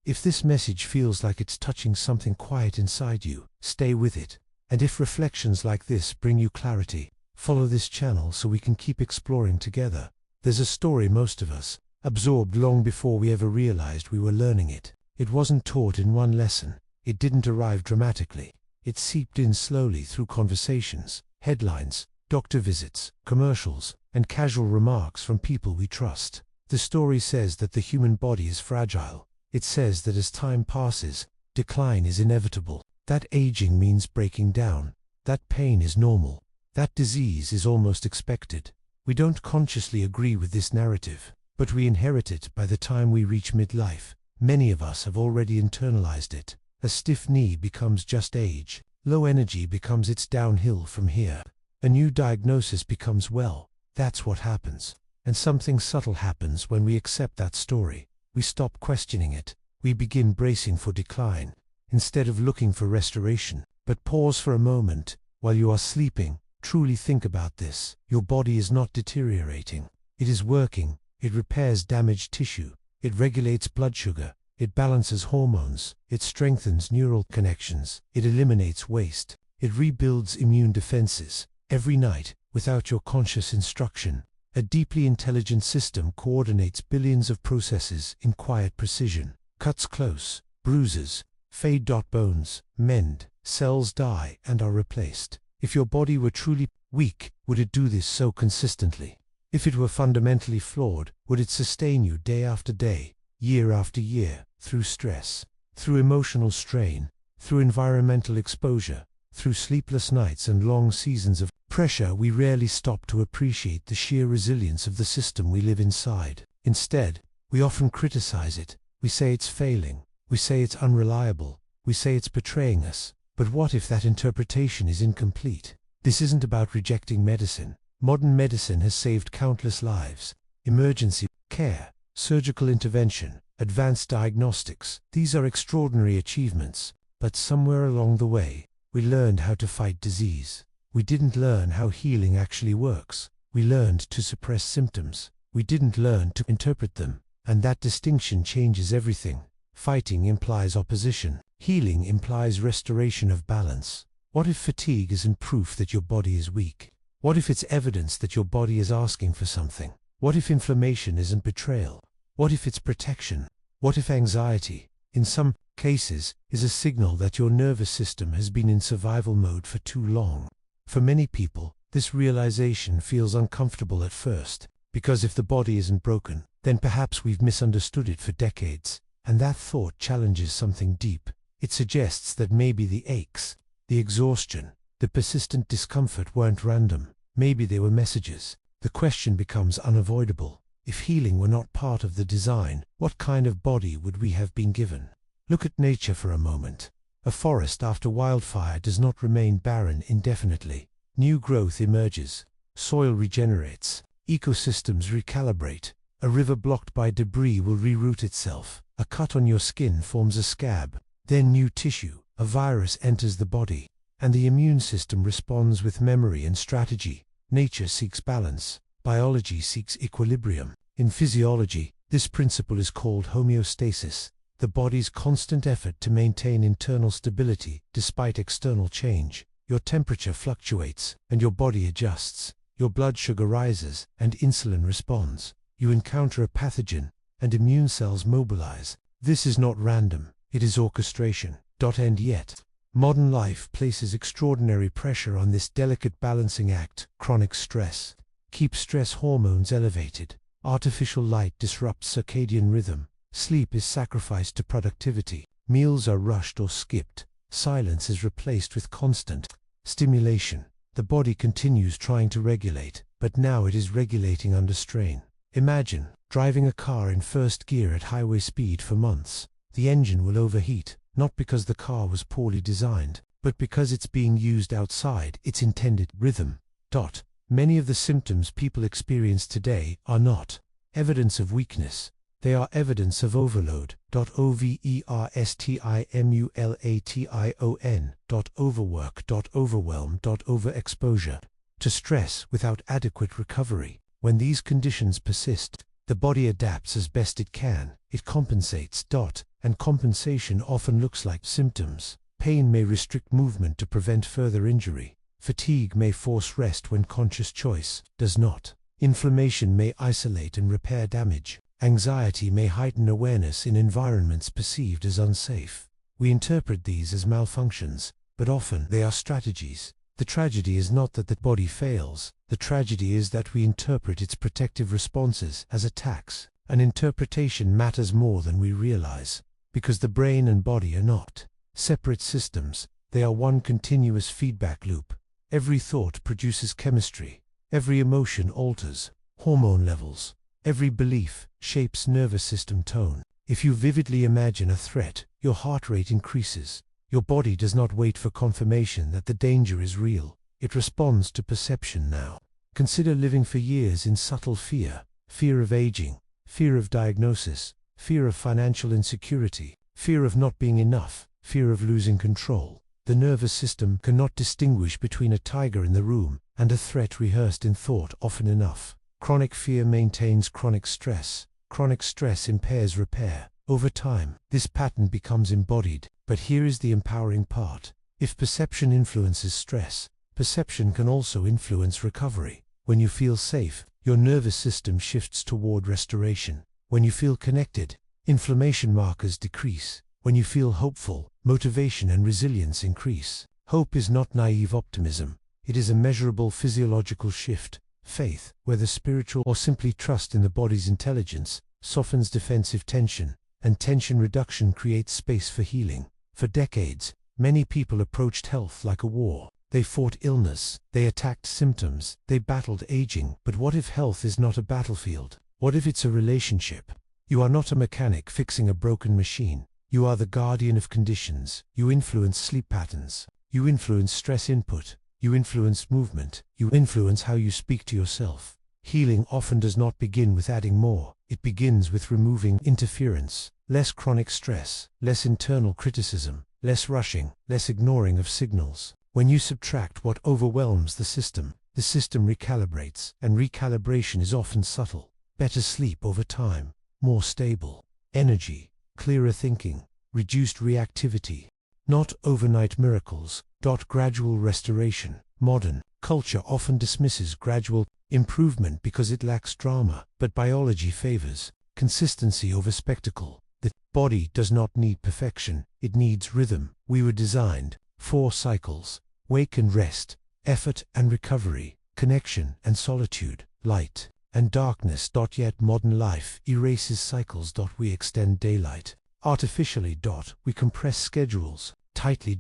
If this message feels like it's touching something quiet inside you, stay with it. And if reflections like this bring you clarity, follow this channel so we can keep exploring together. There's a story most of us absorbed long before we ever realized we were learning it. It wasn't taught in one lesson. It didn't arrive dramatically. It seeped in slowly through conversations, headlines, doctor visits, commercials, and casual remarks from people we trust. The story says that the human body is fragile. It says that as time passes, decline is inevitable. That aging means breaking down. That pain is normal. That disease is almost expected. We don't consciously agree with this narrative, but we inherit it by the time we reach midlife. Many of us have already internalized it. A stiff knee becomes just age. Low energy becomes it's downhill from here. A new diagnosis becomes, well, that's what happens. And something subtle happens when we accept that story. We stop questioning it. We begin bracing for decline, instead of looking for restoration. But pause for a moment. While you are sleeping, truly think about this. Your body is not deteriorating. It is working. It repairs damaged tissue. It regulates blood sugar. It balances hormones. It strengthens neural connections. It eliminates waste. It rebuilds immune defenses. Every night, without your conscious instruction, a deeply intelligent system coordinates billions of processes in quiet precision. Cuts close, bruises, fade. Bones mend, cells die and are replaced. If your body were truly weak, would it do this so consistently? If it were fundamentally flawed, would it sustain you day after day, year after year, through stress, through emotional strain, through environmental exposure, through sleepless nights and long seasons of pressure? We rarely stop to appreciate the sheer resilience of the system we live inside. Instead, we often criticize it. We say it's failing. We say it's unreliable. We say it's betraying us. But what if that interpretation is incomplete? This isn't about rejecting medicine. Modern medicine has saved countless lives. Emergency care, surgical intervention, advanced diagnostics. These are extraordinary achievements. But somewhere along the way, we learned how to fight disease. We didn't learn how healing actually works. We learned to suppress symptoms. We didn't learn to interpret them. And that distinction changes everything. Fighting implies opposition. Healing implies restoration of balance. What if fatigue isn't proof that your body is weak? What if it's evidence that your body is asking for something? What if inflammation isn't betrayal? What if it's protection? What if anxiety, in some cases, is a signal that your nervous system has been in survival mode for too long? For many people, this realization feels uncomfortable at first, because if the body isn't broken, then perhaps we've misunderstood it for decades. And that thought challenges something deep. It suggests that maybe the aches, the exhaustion, the persistent discomfort weren't random. Maybe they were messages. The question becomes unavoidable. If healing were not part of the design, what kind of body would we have been given? Look at nature for a moment. A forest after wildfire does not remain barren indefinitely. New growth emerges. Soil regenerates. Ecosystems recalibrate. A river blocked by debris will reroute itself. A cut on your skin forms a scab. Then new tissue. A virus enters the body. And the immune system responds with memory and strategy. Nature seeks balance. Biology seeks equilibrium. In physiology, this principle is called homeostasis, the body's constant effort to maintain internal stability despite external change. Your temperature fluctuates, and your body adjusts. Your blood sugar rises, and insulin responds. You encounter a pathogen, and immune cells mobilize. This is not random, it is orchestration. And yet, modern life places extraordinary pressure on this delicate balancing act. Chronic stress keeps stress hormones elevated. Artificial light disrupts circadian rhythm. Sleep is sacrificed to productivity. Meals are rushed or skipped. Silence is replaced with constant stimulation. The body continues trying to regulate, but now it is regulating under strain. Imagine driving a car in first gear at highway speed for months. The engine will overheat, not because the car was poorly designed, but because it's being used outside its intended rhythm. Many of the symptoms people experience today are not evidence of weakness. They are evidence of overload. Overstimulation. Overwork. Overwhelm. Overexposure to stress without adequate recovery. When these conditions persist, The body adapts as best it can. It compensates. And compensation often looks like symptoms. Pain may restrict movement to prevent further injury. Fatigue may force rest when conscious choice does not. Inflammation may isolate and repair damage. Anxiety may heighten awareness in environments perceived as unsafe. We interpret these as malfunctions, but often they are strategies. The tragedy is not that the body fails. The tragedy is that we interpret its protective responses as attacks. An interpretation matters more than we realize, because the brain and body are not separate systems. They are one continuous feedback loop. Every thought produces chemistry. Every emotion alters hormone levels. Every belief shapes nervous system tone. If you vividly imagine a threat, your heart rate increases. Your body does not wait for confirmation that the danger is real. It responds to perception now. Consider living for years in subtle fear. Fear of aging, fear of diagnosis, fear of financial insecurity, fear of not being enough, fear of losing control. The nervous system cannot distinguish between a tiger in the room and a threat rehearsed in thought often enough. Chronic fear maintains chronic stress. Chronic stress impairs repair. Over time, this pattern becomes embodied. But here is the empowering part. If perception influences stress, perception can also influence recovery. When you feel safe, your nervous system shifts toward restoration. When you feel connected, inflammation markers decrease. When you feel hopeful, motivation and resilience increase. Hope is not naive optimism. It is a measurable physiological shift. Faith, whether spiritual or simply trust in the body's intelligence, softens defensive tension, and tension reduction creates space for healing. For decades, many people approached health like a war. They fought illness, they attacked symptoms, they battled aging. But what if health is not a battlefield? What if it's a relationship? You are not a mechanic fixing a broken machine. You are the guardian of conditions. You influence sleep patterns. You influence stress input. You influence movement. You influence how you speak to yourself. Healing often does not begin with adding more. It begins with removing interference. Less chronic stress, less internal criticism, less rushing, less ignoring of signals. When you subtract what overwhelms the system recalibrates, and recalibration is often subtle. Better sleep over time, more stable energy, clearer thinking, reduced reactivity. Not overnight miracles. Gradual restoration. Modern culture often dismisses gradual improvement because it lacks drama, but biology favors consistency over spectacle. The body does not need perfection, it needs rhythm. We were designed 4 cycles: wake and rest, effort and recovery, connection and solitude, light and darkness. Yet modern life erases cycles. We extend daylight artificially. We compress schedules tightly.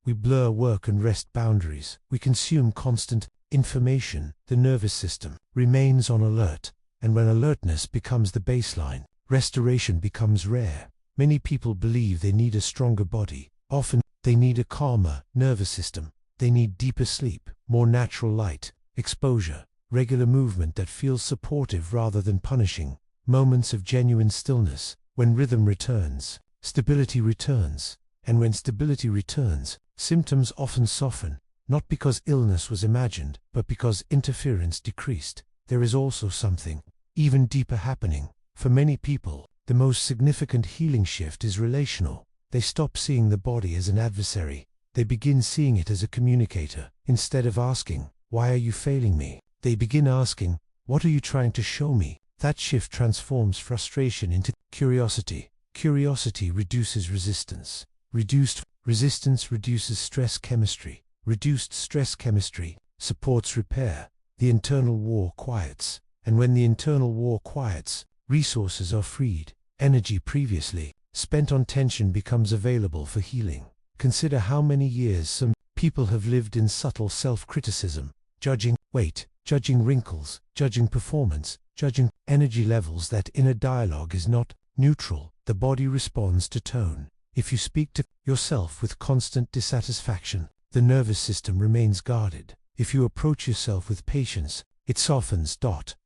We blur work and rest boundaries. We consume constant information. The nervous system remains on alert, and when alertness becomes the baseline, restoration becomes rare. Many people believe they need a stronger body. Often, they need a calmer nervous system. They need deeper sleep, more natural light, exposure, regular movement that feels supportive rather than punishing, moments of genuine stillness. When rhythm returns, stability returns. And when stability returns, symptoms often soften, not because illness was imagined, but because interference decreased. There is also something even deeper happening. For many people, the most significant healing shift is relational. They stop seeing the body as an adversary. They begin seeing it as a communicator. Instead of asking, "Why are you failing me?" they begin asking, "What are you trying to show me?" That shift transforms frustration into curiosity. Curiosity reduces resistance. Reduced resistance reduces stress chemistry. Reduced stress chemistry supports repair. The internal war quiets. And when the internal war quiets, resources are freed. Energy previously spent on tension becomes available for healing. Consider how many years some people have lived in subtle self-criticism, judging weight, judging wrinkles, judging performance, judging energy levels. That inner dialogue is not neutral. The body responds to tone. If you speak to yourself with constant dissatisfaction, the nervous system remains guarded. If you approach yourself with patience, it softens.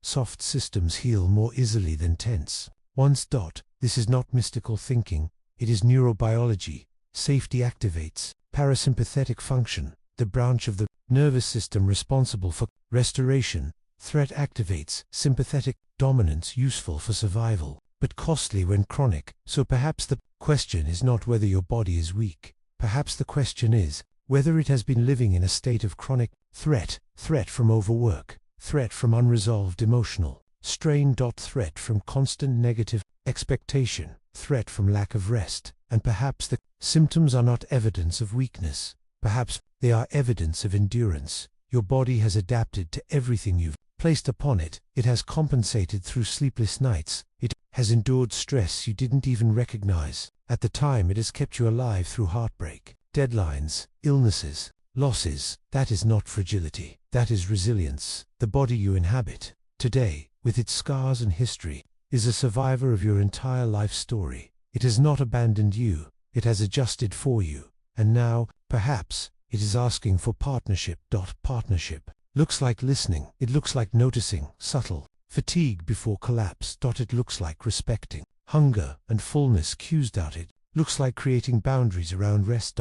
Soft systems heal more easily than tense ones. This is not mystical thinking, it is neurobiology. Safety activates parasympathetic function, the branch of the nervous system responsible for restoration. Threat activates sympathetic dominance useful for survival, but costly when chronic. So perhaps the question is not whether your body is weak. Perhaps the question is whether it has been living in a state of chronic threat. Threat from overwork, threat from unresolved emotional strain. Threat from constant negative expectation, threat from lack of rest. And perhaps the symptoms are not evidence of weakness. Perhaps they are evidence of endurance. Your body has adapted to everything you've placed upon it. It has compensated through sleepless nights. It has endured stress you didn't even recognize. At the time, it has kept you alive through heartbreak, deadlines, illnesses, losses. That is not fragility. That is resilience. The body you inhabit today, with its scars and history, is a survivor of your entire life story. It has not abandoned you. It has adjusted for you. And now, perhaps, it is asking for partnership. Partnership looks like listening. It looks like noticing subtle fatigue before collapse. It looks like respecting hunger and fullness cues. It looks like creating boundaries around rest.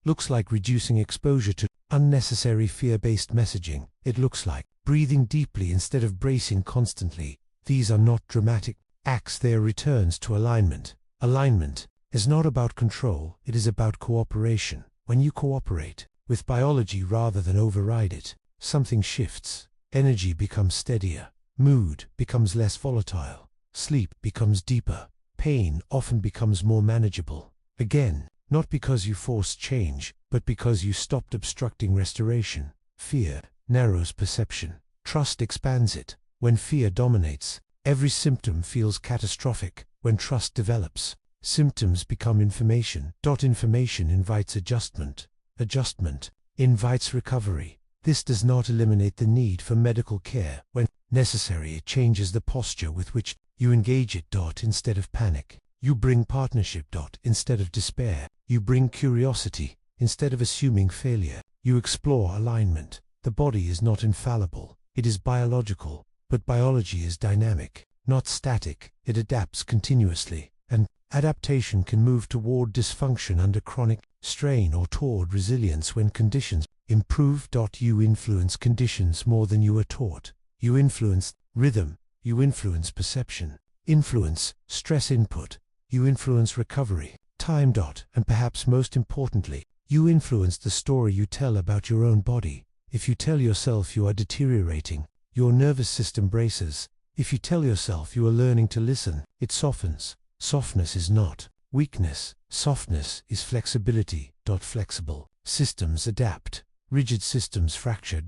Looks like reducing exposure to unnecessary fear-based messaging. It looks like breathing deeply instead of bracing constantly. These are not dramatic acts, they are returns to alignment. Alignment is not about control, it is about cooperation. When you cooperate with biology rather than override it, something shifts. Energy becomes steadier, mood becomes less volatile, sleep becomes deeper, pain often becomes more manageable. Again, not because you forced change, but because you stopped obstructing restoration. Fear narrows perception, trust expands it. When fear dominates, every symptom feels catastrophic. When trust develops, symptoms become information. Information invites adjustment. Adjustment invites recovery. This does not eliminate the need for medical care. When necessary, it changes the posture with which you engage it. Instead of panic, you bring partnership. Instead of despair, you bring curiosity. Instead of assuming failure, you explore alignment. The body is not infallible. It is biological, but biology is dynamic, not static. It adapts continuously, and adaptation can move toward dysfunction under chronic strain or toward resilience when conditions improve. You influence conditions more than you are taught. You influence rhythm. You influence perception. Influence stress input. You influence recovery, time. And perhaps most importantly, you influence the story you tell about your own body. If you tell yourself you are deteriorating, your nervous system braces. If you tell yourself you are learning to listen, it softens. Softness is not weakness. Softness is flexibility. Flexible systems adapt. Rigid systems fracture.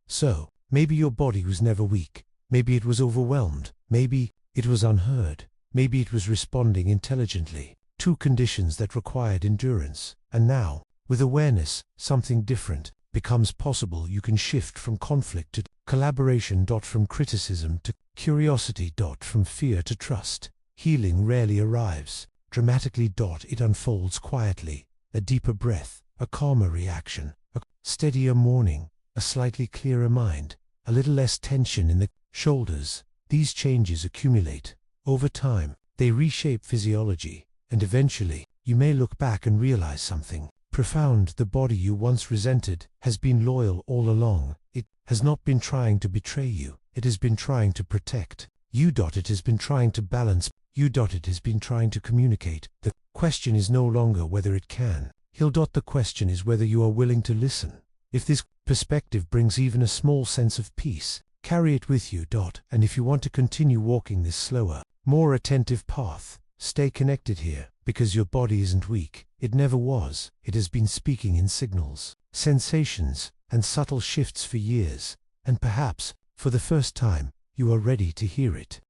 So, maybe your body was never weak. Maybe it was overwhelmed. Maybe it was unheard. Maybe it was responding intelligently. Two conditions that required endurance. And now, with awareness, something different becomes possible. You can shift from conflict to collaboration. From criticism to curiosity. From fear to trust. Healing rarely arrives dramatically. It unfolds quietly. A deeper breath, a calmer reaction, a steadier morning, a slightly clearer mind, a little less tension in the shoulders. These changes accumulate. Over time, they reshape physiology, and eventually, you may look back and realize something profound. The body you once resented has been loyal all along. It has not been trying to betray you. It has been trying to protect you. It has been trying to balance you. It has been trying to communicate. The question is no longer whether it can heal. The question is whether you are willing to listen. If this perspective brings even a small sense of peace, carry it with you. And if you want to continue walking this slower, more attentive path, stay connected here, because your body isn't weak. It never was. It has been speaking in signals, sensations, and subtle shifts for years, and perhaps, for the first time, you are ready to hear it.